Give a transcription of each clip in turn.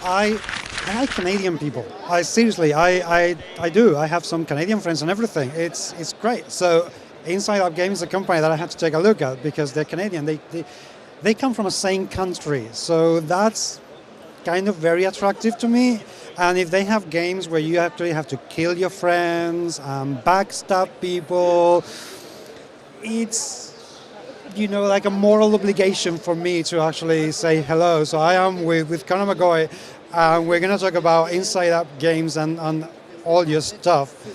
I like Canadian people. I seriously, I do. I have some Canadian friends and everything. It's great. So Inside Out Games is a company that I had to take a look at because they're Canadian. They come from the same country, so that's kind of very attractive to me. And if they have games where you actually have to kill your friends and backstab people, it's like a moral obligation for me to actually say hello. So I am with Conor McGoy, and we're going to talk about Inside Out Games and all your stuff.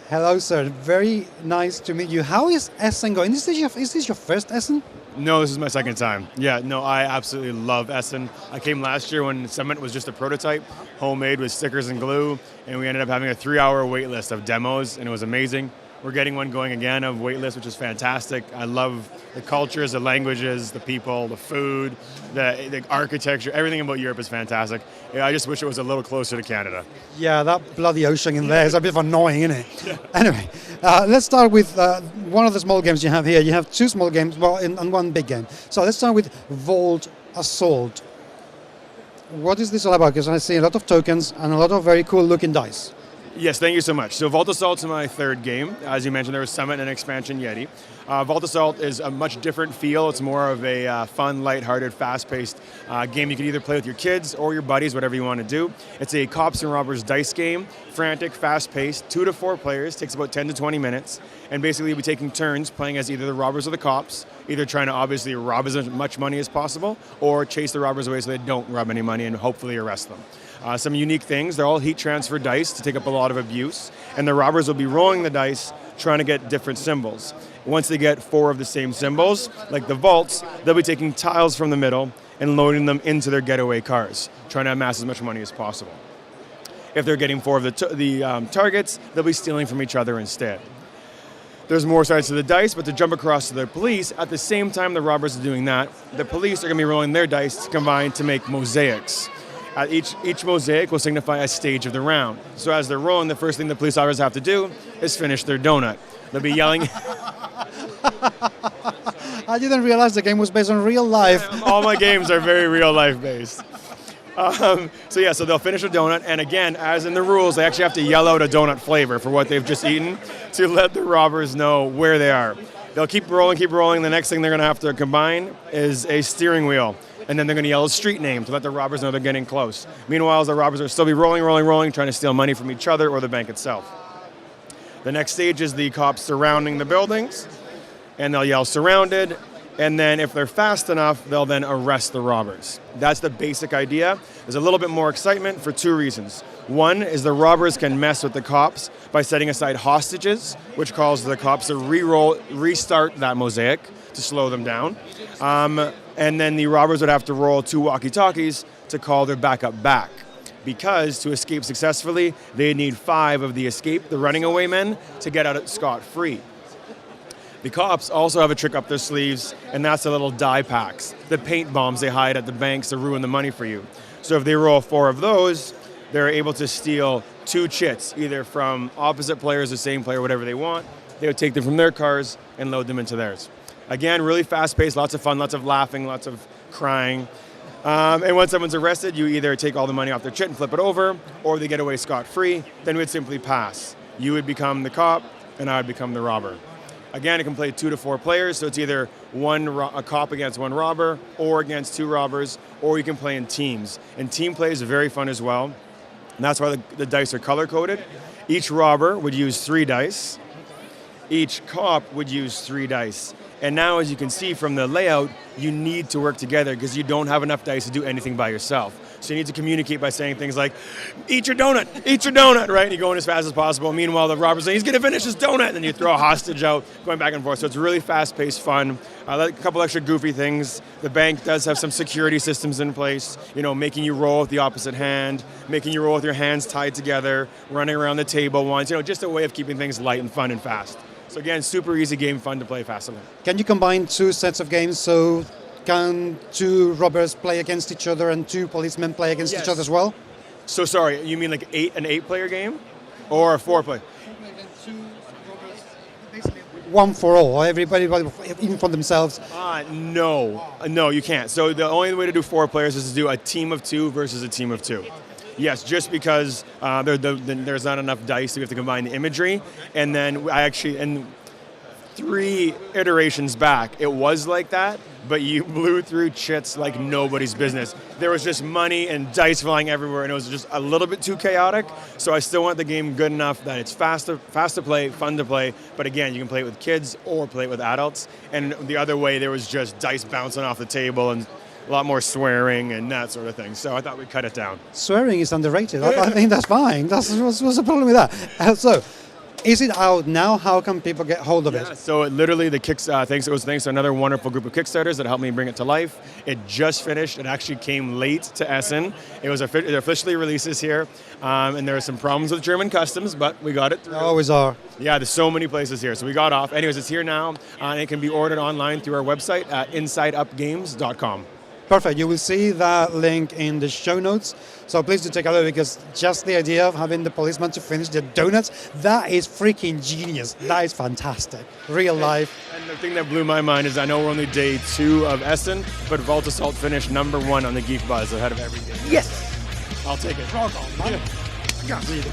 Hello, sir. Very nice to meet you. How is Essen going? Is this your first Essen? No, this is my second time. Yeah, no, I absolutely love Essen. I came last year when Summit was just a prototype, homemade with stickers and glue, and we ended up having a 3-hour wait list of demos, and it was amazing. We're getting one going again of waitlist, which is fantastic. I love the cultures, the languages, the people, the food, the architecture. Everything about Europe is fantastic. Yeah, I just wish it was a little closer to Canada. Yeah, that bloody ocean in there is a bit annoying, isn't it? Yeah. Anyway, let's start with one of the small games you have here. You have two small games, and one big game. So let's start with Vault Assault. What is this all about? Because I see a lot of tokens and a lot of very cool looking dice. Yes, thank you so much. So Vault Assault's my third game. As you mentioned, there was Summit and Expansion Yeti. Vault Assault is a much different feel. It's more of a fun, lighthearted, fast-paced game you can either play with your kids or your buddies, whatever you want to do. It's a cops and robbers dice game, frantic, fast-paced, 2 to 4 players, takes about 10 to 20 minutes, and basically you'll be taking turns playing as either the robbers or the cops, either trying to obviously rob as much money as possible or chase the robbers away so they don't rob any money and hopefully arrest them. Some unique things, they're all heat transfer dice to take up a lot of abuse, and the robbers will be rolling the dice trying to get different symbols. Once they get 4 of the same symbols, like the vaults, they'll be taking tiles from the middle and loading them into their getaway cars, trying to amass as much money as possible. If they're getting 4 of the targets, they'll be stealing from each other instead. There's more sides to the dice, but to jump across to the police, at the same time the robbers are doing that, the police are going to be rolling their dice to combine to make mosaics. Each mosaic will signify a stage of the round. So as they're rolling, the first thing the police officers have to do is finish their donut. They'll be yelling. I didn't realize the game was based on real life. All my games are very real life based. So they'll finish a donut, and again, as in the rules, they actually have to yell out a donut flavor for what they've just eaten to let the robbers know where they are. They'll keep rolling. The next thing they're going to have to combine is a steering wheel. And then they're going to yell a street name to let the robbers know they're getting close. Meanwhile, the robbers are still be rolling, trying to steal money from each other or the bank itself. The next stage is the cops surrounding the buildings, and they'll yell surrounded, and then if they're fast enough, they'll then arrest the robbers. That's the basic idea. There's a little bit more excitement for 2 reasons. One is the robbers can mess with the cops by setting aside hostages, which causes the cops to restart that mosaic to slow them down. And then the robbers would have to roll 2 walkie-talkies to call their backup back. Because to escape successfully, they need 5 of the running away men to get out scot-free. The cops also have a trick up their sleeves, and that's the little dye packs, the paint bombs they hide at the banks to ruin the money for you. So if they roll 4 of those, they're able to steal 2 chits, either from opposite players, the same player, whatever they want. They would take them from their cars and load them into theirs. Again, really fast-paced, lots of fun, lots of laughing, lots of crying. And once someone's arrested, you either take all the money off their chit and flip it over, or they get away scot-free, then we'd simply pass. You would become the cop, and I would become the robber. Again, it can play 2 to 4 players, so it's either a cop against 1 robber, or against 2 robbers, or you can play in teams. And team play is very fun as well, and that's why the dice are color-coded. Each robber would use 3 dice. Each cop would use 3 dice. And now, as you can see from the layout, you need to work together because you don't have enough dice to do anything by yourself. So you need to communicate by saying things like, eat your donut, right? And you're going as fast as possible. Meanwhile, the robber's saying, he's going to finish his donut. And then you throw a hostage out, going back and forth. So it's really fast-paced fun. A couple extra goofy things. The bank does have some security systems in place, making you roll with the opposite hand, making you roll with your hands tied together, running around the table once, just a way of keeping things light and fun and fast. So again, super easy game, fun to play fast. Can you combine 2 sets of games? So can 2 robbers play against each other and 2 policemen play against each other as well? So sorry, you mean like an 8-player game? Or a 4-player? one for all, everybody even for themselves? No, you can't. So the only way to do 4 players is to do a team of 2 versus a team of 2. Yes, just because there's not enough dice, we have to combine the imagery, and then and 3 iterations back, it was like that, but you blew through chits like nobody's business. There was just money and dice flying everywhere, and it was just a little bit too chaotic. So I still want the game good enough that it's fast to play, fun to play, but again, you can play it with kids or play it with adults. And the other way, there was just dice bouncing off the table and a lot more swearing and that sort of thing. So I thought we'd cut it down. Swearing is underrated. I think that's fine. What's the problem with that? So, is it out now? How can people get hold of it? So it literally, thanks to another wonderful group of Kickstarters that helped me bring it to life. It just finished. It actually came late to Essen. It officially releases here, and there are some problems with German customs, but we got it through. There always are. Yeah, there's so many places here, so we got off. Anyways, it's here now, and it can be ordered online through our website at insideupgames.com. Perfect. You will see that link in the show notes. So please do take a look, because just the idea of having the policeman to finish the donuts, that is freaking genius. That is fantastic. Real life. And the thing that blew my mind is I know we're only day 2 of Essen, but Vault Assault finished #1 on the Geek Buzz ahead of every game. Yes. I'll take it. Rock on, man. I can't see it.